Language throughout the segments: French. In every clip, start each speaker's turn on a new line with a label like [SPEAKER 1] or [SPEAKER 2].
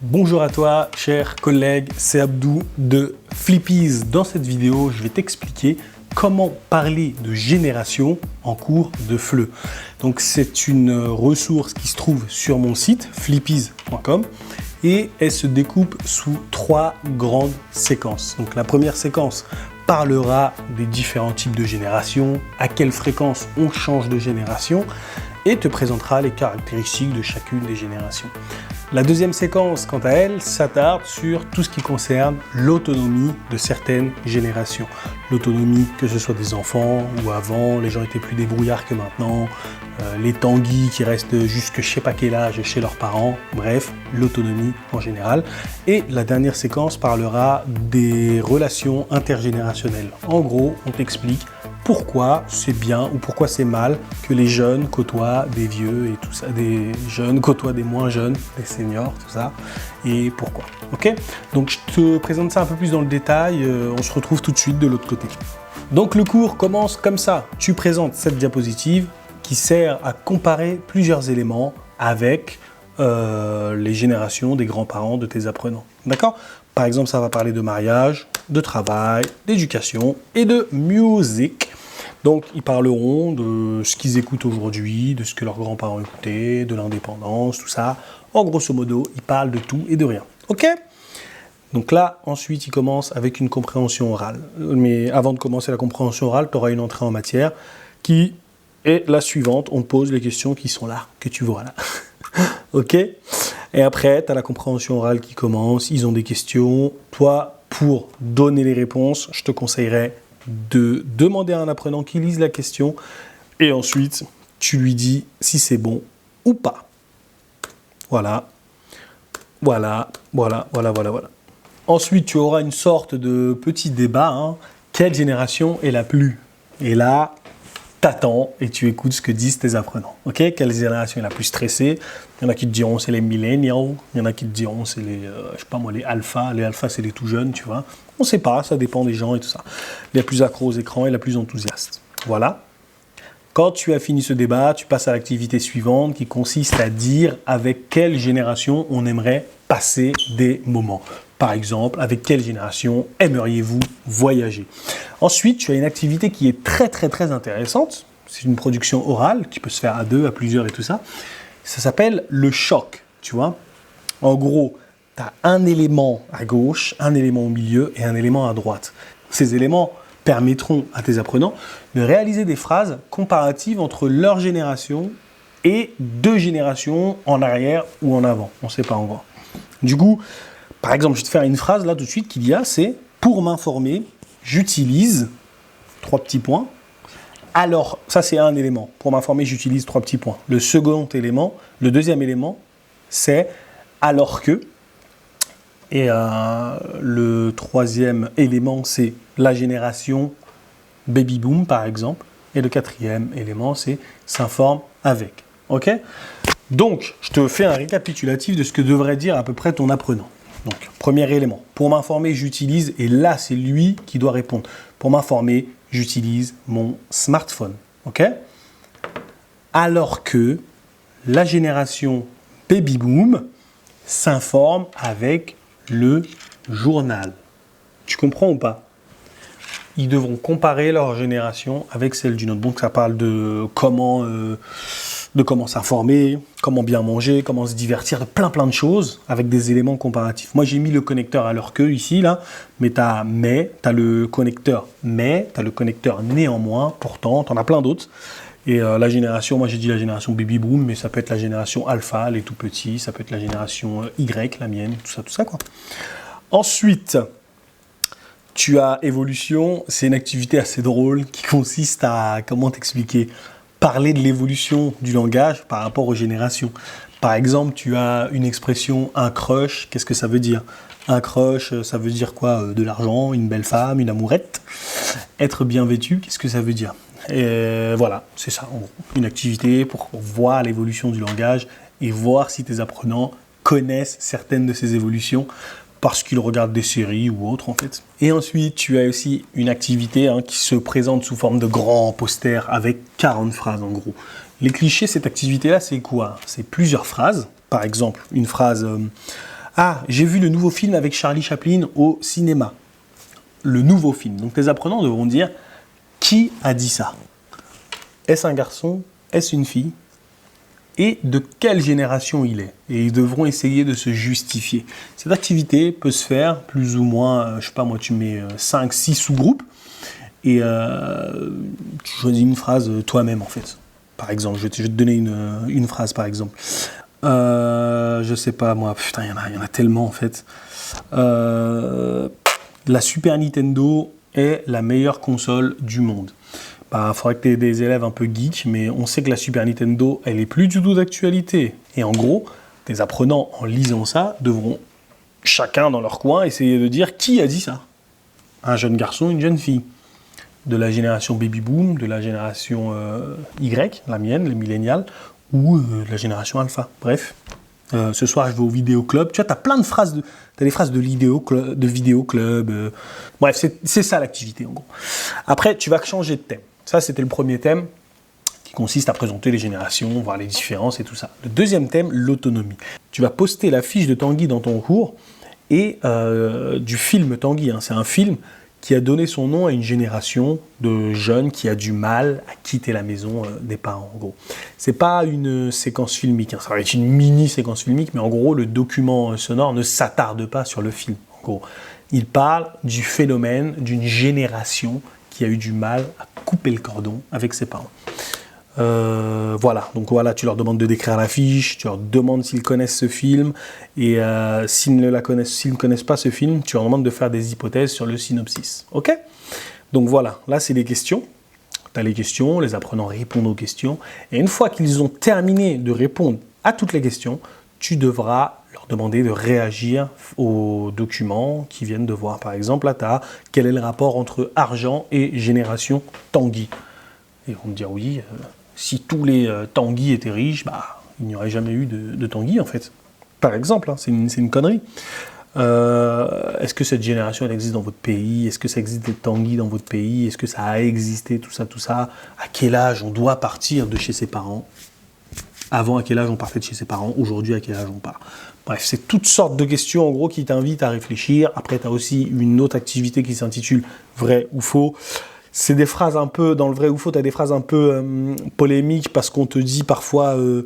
[SPEAKER 1] Bonjour à toi, cher collègue, c'est Abdou de Flippies. Dans cette vidéo, je vais t'expliquer comment parler de génération en cours de FLE. Donc c'est une ressource qui se trouve sur mon site flippies.com et elle se découpe sous 3 grandes séquences. Donc la première séquence parlera des différents types de générations, à quelle fréquence on change de génération et te présentera les caractéristiques de chacune des générations. La deuxième séquence, quant à elle, s'attarde sur tout ce qui concerne l'autonomie de certaines générations. L'autonomie, que ce soit des enfants ou avant, les gens étaient plus débrouillards que maintenant, les tanguis qui restent jusque je sais pas quel âge chez leurs parents, bref, l'autonomie en général. Et la dernière séquence parlera des relations intergénérationnelles. En gros, on t'explique pourquoi c'est bien ou pourquoi c'est mal que les jeunes côtoient des vieux et tout ça, des jeunes côtoient des moins jeunes, des seniors, tout ça, et pourquoi. Ok ? Donc je te présente ça un peu plus dans le détail, on se retrouve tout de suite de l'autre côté. Donc le cours commence comme ça, tu présentes cette diapositive qui sert à comparer plusieurs éléments avec les générations des grands-parents de tes apprenants. D'accord ? Par exemple, ça va parler de mariage, de travail, d'éducation et de musique. Donc, ils parleront de ce qu'ils écoutent aujourd'hui, de ce que leurs grands-parents écoutaient, de l'indépendance, tout ça. En grosso modo, ils parlent de tout et de rien. OK ? Donc là, ensuite, ils commencent avec une compréhension orale. Mais avant de commencer la compréhension orale, tu auras une entrée en matière qui est la suivante. On te pose les questions qui sont là, que tu vois là. OK ? Et après, tu as la compréhension orale qui commence. Ils ont des questions. Toi, pour donner les réponses, je te conseillerais de demander à un apprenant qui lise la question et ensuite, tu lui dis si c'est bon ou pas. Voilà. Ensuite, tu auras une sorte de petit débat. Hein. Quelle génération est la plus ? Et là, t'attends et tu écoutes ce que disent tes apprenants. Ok ? Quelle génération est la plus stressée ? Il y en a qui te diront c'est les millennials. Il y en a qui te diront c'est les, je sais pas moi, les alphas. Les alphas, c'est les tout jeunes, tu vois. On ne sait pas, ça dépend des gens et tout ça. La plus accro aux écrans et la plus enthousiaste. Voilà. Quand tu as fini ce débat, tu passes à l'activité suivante qui consiste à dire avec quelle génération on aimerait passer des moments. Par exemple, avec quelle génération aimeriez-vous voyager ? Ensuite, tu as une activité qui est très intéressante. C'est une production orale qui peut se faire à deux, à plusieurs et tout ça. Ça s'appelle le choc, tu vois. En gros, tu as un élément à gauche, un élément au milieu et un élément à droite. Ces éléments permettront à tes apprenants de réaliser des phrases comparatives entre leur génération et deux générations en arrière ou en avant. On ne sait pas encore. Du coup, par exemple, je vais te faire une phrase là tout de suite qu'il y a, c'est « Pour m'informer, j'utilise… » 3 petits points. Alors, ça c'est un élément. Pour m'informer, j'utilise 3 petits points. Le second élément, le deuxième élément, c'est « Alors que… » Et le troisième élément, c'est la génération baby boom, par exemple. Et le quatrième élément, c'est s'informe avec. OK ? Donc, je te fais un récapitulatif de ce que devrait dire à peu près ton apprenant. Donc, premier élément. Pour m'informer, j'utilise, et là, c'est lui qui doit répondre. Pour m'informer, j'utilise mon smartphone. OK ? Alors que la génération baby boom s'informe avec le journal. Tu comprends ou pas ? Ils devront comparer leur génération avec celle d'une autre. Donc ça parle de comment s'informer, comment bien manger, comment se divertir, de plein de choses avec des éléments comparatifs. Moi j'ai mis le connecteur à leur queue ici, là, mais tu as le connecteur mais, tu as le connecteur néanmoins, pourtant, tu en as plein d'autres. Et la génération, moi j'ai dit la génération baby boom, mais ça peut être la génération alpha, les tout petits, ça peut être la génération Y, la mienne, tout ça quoi. Ensuite, tu as évolution, c'est une activité assez drôle qui consiste à, comment t'expliquer, parler de l'évolution du langage par rapport aux générations. Par exemple, tu as une expression « un crush », qu'est-ce que ça veut dire ? Un crush, ça veut dire quoi ? De l'argent, une belle femme, une amourette. Être bien vêtu, qu'est-ce que ça veut dire ? Et voilà, c'est ça, en gros. Une activité pour voir l'évolution du langage et voir si tes apprenants connaissent certaines de ces évolutions parce qu'ils regardent des séries ou autres en fait. Et ensuite, tu as aussi une activité qui se présente sous forme de grands posters avec 40 phrases en gros. Les clichés, cette activité-là, c'est quoi ? C'est plusieurs phrases. Par exemple, une phrase Ah, j'ai vu le nouveau film avec Charlie Chaplin au cinéma. Le nouveau film. Donc tes apprenants devront dire qui a dit ça. Est-ce un garçon? Est-ce une fille? Et de quelle génération il est. Et ils devront essayer de se justifier. Cette activité peut se faire plus ou moins, je sais pas moi, tu mets 5-6 sous-groupes et tu choisis une phrase toi-même en fait. Par exemple, je vais te donner une phrase par exemple. Je sais pas moi, putain, il y en a tellement en fait. La Super Nintendo est la meilleure console du monde. Bah, faudrait que tu aies des élèves un peu geeks, mais on sait que la Super Nintendo, elle est plus du tout d'actualité. Et en gros, tes apprenants, en lisant ça, devront chacun dans leur coin essayer de dire qui a dit ça. Un jeune garçon, une jeune fille. De la génération baby boom, de la génération Y, la mienne, les millénials, ou de la génération alpha. Bref. Ce soir, je vais au vidéo club. Tu vois, tu as plein de phrases. Tu as des phrases de vidéo club. Bref, c'est ça l'activité, en gros. Après, tu vas changer de thème. Ça, c'était le premier thème qui consiste à présenter les générations, voir les différences et tout ça. Le deuxième thème, l'autonomie. Tu vas poster la fiche de Tanguy dans ton cours et du film Tanguy. Hein. C'est un film qui a donné son nom à une génération de jeunes qui a du mal à quitter la maison des parents, en gros. C'est pas une séquence filmique, hein. Ça va être une mini-séquence filmique, mais en gros, le document sonore ne s'attarde pas sur le film. En gros, il parle du phénomène d'une génération qui a eu du mal à couper le cordon avec ses parents. Voilà, donc voilà, tu leur demandes de décrire la fiche, tu leur demandes s'ils connaissent ce film, et s'ils ne connaissent pas ce film, tu leur demandes de faire des hypothèses sur le synopsis. Ok? Donc voilà, là c'est les questions. Tu as les questions, les apprenants répondent aux questions, et une fois qu'ils ont terminé de répondre à toutes les questions, tu devras leur demander de réagir aux documents qu'ils viennent de voir. Par exemple, là, tu as quel est le rapport entre argent et génération Tanguy. Et ils vont me dire oui, si tous les Tanguy étaient riches, bah, il n'y aurait jamais eu de Tanguy en fait. Par exemple, hein, c'est une connerie. Est-ce que cette génération elle existe dans votre pays? Est-ce que ça existe des Tanguy dans votre pays? Est-ce que ça a existé, tout ça? À quel âge on doit partir de chez ses parents? Avant, à quel âge on partait de chez ses parents? Aujourd'hui, à quel âge on part? Bref, c'est toutes sortes de questions, en gros, qui t'invitent à réfléchir. Après, tu as aussi une autre activité qui s'intitule « Vrai ou faux ». C'est des phrases un peu, dans le vrai ou faux, tu as des phrases un peu polémiques parce qu'on te dit parfois, je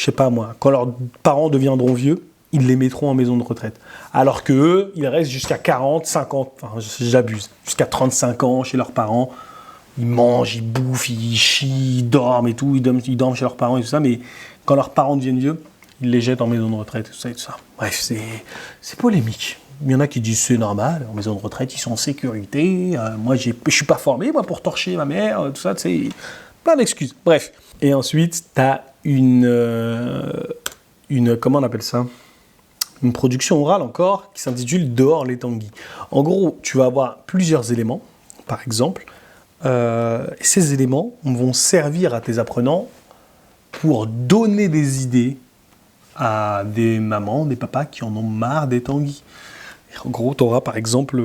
[SPEAKER 1] sais pas moi, quand leurs parents deviendront vieux, ils les mettront en maison de retraite. Alors qu'eux, ils restent jusqu'à 40, 50, enfin j'abuse, jusqu'à 35 ans chez leurs parents. Ils mangent, ils bouffent, ils chient, ils dorment et tout, ils dorment chez leurs parents et tout ça, mais quand leurs parents deviennent vieux, ils les jettent en maison de retraite et tout ça et tout ça. Bref, c'est polémique. Il y en a qui disent c'est normal, en maison de retraite, ils sont en sécurité, moi je suis pas formé moi, pour torcher ma mère, tout ça, c'est plein d'excuses. Bref. Et ensuite, tu as une, comment on appelle ça? Une production orale encore qui s'intitule Dehors les Tanguy. En gros, tu vas avoir plusieurs éléments, par exemple. Ces éléments vont servir à tes apprenants pour donner des idées à des mamans, des papas qui en ont marre des Tanguy. En gros, tu auras par exemple,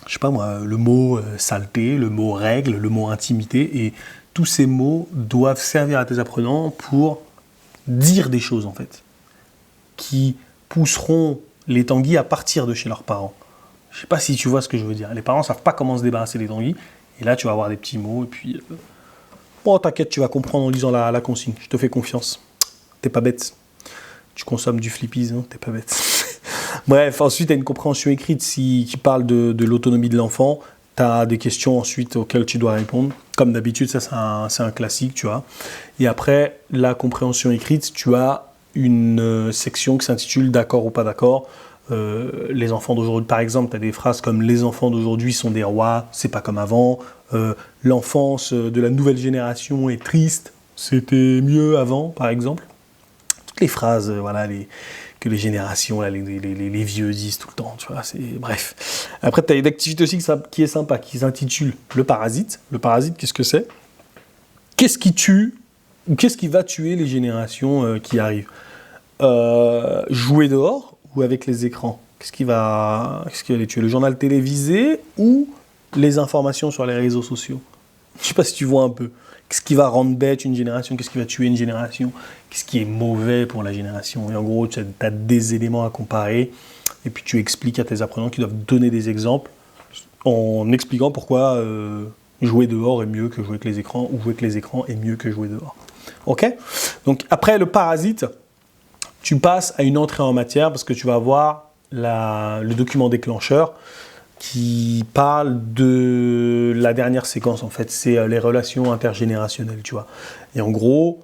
[SPEAKER 1] je sais pas moi, le mot saleté, le mot règle, le mot intimité, et tous ces mots doivent servir à tes apprenants pour dire des choses en fait, qui pousseront les Tanguy à partir de chez leurs parents. Je sais pas si tu vois ce que je veux dire. Les parents savent pas comment se débarrasser des Tanguy, et là tu vas avoir des petits mots, et puis bon, t'inquiète, tu vas comprendre en lisant la consigne. Je te fais confiance. T'es pas bête. Tu consommes du Flippies, hein, t'es pas bête. Bref, ensuite, tu as une compréhension écrite qui parle de l'autonomie de l'enfant. Tu as des questions ensuite auxquelles tu dois répondre. Comme d'habitude, ça, c'est un classique, tu vois. Et après, la compréhension écrite, tu as une section qui s'intitule « D'accord ou pas d'accord ». Les enfants d'aujourd'hui, par exemple, tu as des phrases comme « Les enfants d'aujourd'hui sont des rois, c'est pas comme avant ». L'enfance de la nouvelle génération est triste, c'était mieux avant, par exemple. Toutes les phrases, voilà, que les générations, là, les vieux disent tout le temps, tu vois, bref. Après, tu as une activité aussi qui est sympa, qui s'intitule Le Parasite. Le Parasite, qu'est-ce que c'est? Qu'est-ce qui tue, ou qu'est-ce qui va tuer les générations qui arrivent? Jouer dehors ou avec les écrans? Qu'est-ce qui va les tuer? Le journal télévisé ou les informations sur les réseaux sociaux? Je sais pas si tu vois un peu. Qu'est-ce qui va rendre bête une génération? Qu'est-ce qui va tuer une génération? Qu'est-ce qui est mauvais pour la génération? Et en gros, tu as des éléments à comparer. Et puis, tu expliques à tes apprenants qui doivent donner des exemples en expliquant pourquoi jouer dehors est mieux que jouer avec les écrans ou jouer avec les écrans est mieux que jouer dehors. OK? Donc, après le parasite, tu passes à une entrée en matière parce que tu vas avoir le document déclencheur qui parle de la dernière séquence, en fait. C'est les relations intergénérationnelles, tu vois. Et en gros,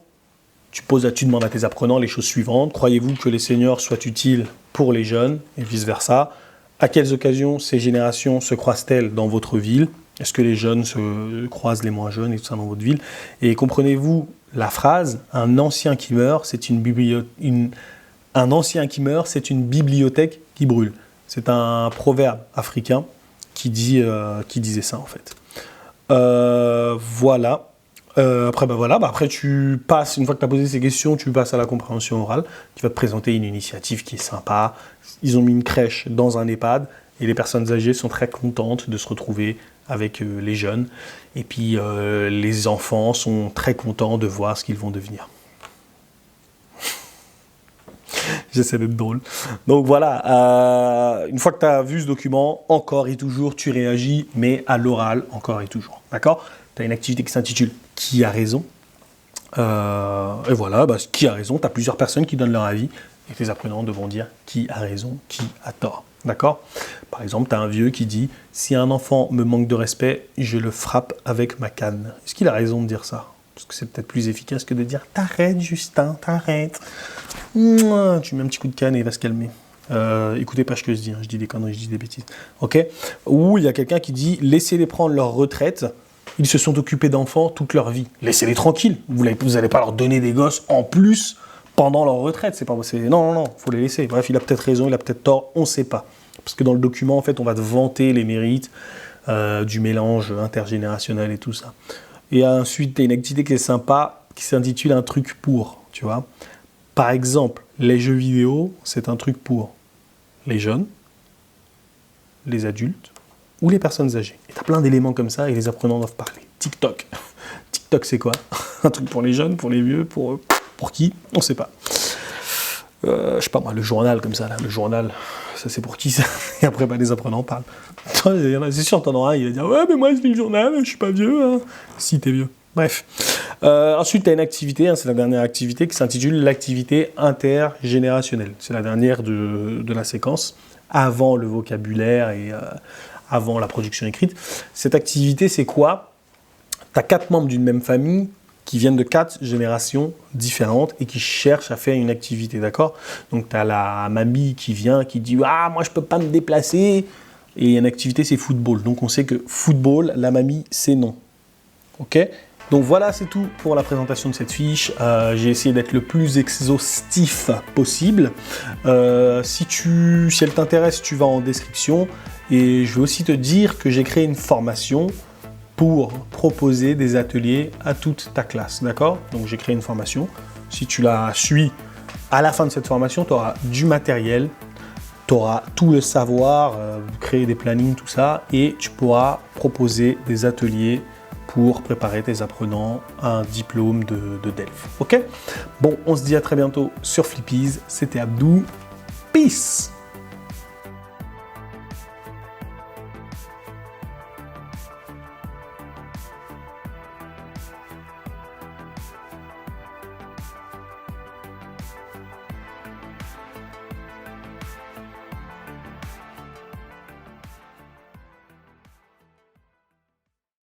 [SPEAKER 1] tu demandes à tes apprenants les choses suivantes. Croyez-vous que les seniors soient utiles pour les jeunes et vice-versa? À quelles occasions ces générations se croisent-elles dans votre ville? Est-ce que les jeunes se croisent les moins jeunes et tout ça dans votre ville? Et comprenez-vous la phrase « Un ancien qui meurt, c'est une bibliothèque qui brûle ». C'est un proverbe africain qui disait ça, en fait. Voilà. Après, tu passes, une fois que tu as posé ces questions, tu passes à la compréhension orale, qui va te présenter une initiative qui est sympa. Ils ont mis une crèche dans un EHPAD et les personnes âgées sont très contentes de se retrouver avec les jeunes. Et puis, les enfants sont très contents de voir ce qu'ils vont devenir. J'essaie d'être drôle. Donc voilà, une fois que tu as vu ce document, encore et toujours, tu réagis, mais à l'oral, encore et toujours. D'accord? Tu as une activité qui s'intitule « Qui a raison ?» Et voilà, qui a raison? Tu as plusieurs personnes qui donnent leur avis et tes apprenants devront dire qui a raison, qui a tort. D'accord? Par exemple, tu as un vieux qui dit « Si un enfant me manque de respect, je le frappe avec ma canne. » Est-ce qu'il a raison de dire ça? Parce que c'est peut-être plus efficace que de dire « T'arrêtes, Justin, t'arrêtes. » Tu mets un petit coup de canne et il va se calmer. Écoutez pas ce que je dis, hein. Je dis des conneries, je dis des bêtises. Ok? Ou il y a quelqu'un qui dit « Laissez-les prendre leur retraite. Ils se sont occupés d'enfants toute leur vie. Laissez-les tranquilles. Vous n'allez pas leur donner des gosses en plus pendant leur retraite. Non, faut les laisser. » Bref, il a peut-être raison, il a peut-être tort, on ne sait pas. Parce que dans le document, en fait, on va te vanter les mérites du mélange intergénérationnel et tout ça. Et ensuite, tu as une activité qui est sympa, qui s'intitule « Un truc pour », tu vois. Par exemple, les jeux vidéo, c'est un truc pour les jeunes, les adultes ou les personnes âgées. Et tu as plein d'éléments comme ça et les apprenants doivent parler. TikTok. TikTok, c'est quoi? Un truc pour les jeunes, pour les vieux, pour qui? On ne sait pas. Je sais pas moi, le journal comme ça, là, le journal, ça c'est pour qui ça? Et après, les apprenants parlent. C'est sûr, t'en auras un, il va dire « Ouais, mais moi je lis le journal, je suis pas vieux. Hein. » Si, t'es vieux. Bref. Ensuite, tu as une activité, c'est la dernière activité, qui s'intitule l'activité intergénérationnelle. C'est la dernière de la séquence, avant le vocabulaire et avant la production écrite. Cette activité, c'est quoi? Tu as 4 membres d'une même famille qui viennent de 4 générations différentes et qui cherchent à faire une activité, d'accord? Donc, tu as la mamie qui vient, qui dit « Ah, moi, je peux pas me déplacer !» Et une activité, c'est football. Donc, on sait que football, la mamie, c'est non. OK? Donc voilà, c'est tout pour la présentation de cette fiche. J'ai essayé d'être le plus exhaustif possible. Si elle t'intéresse, tu vas en description. Et je veux aussi te dire que j'ai créé une formation pour proposer des ateliers à toute ta classe. D'accord? Donc j'ai créé une formation. Si tu la suis, à la fin de cette formation, tu auras du matériel, tu auras tout le savoir, créer des plannings, tout ça. Et tu pourras proposer des ateliers pour préparer tes apprenants à un diplôme de DELF. Ok? Bon, on se dit à très bientôt sur Flippies. C'était Abdou. Peace!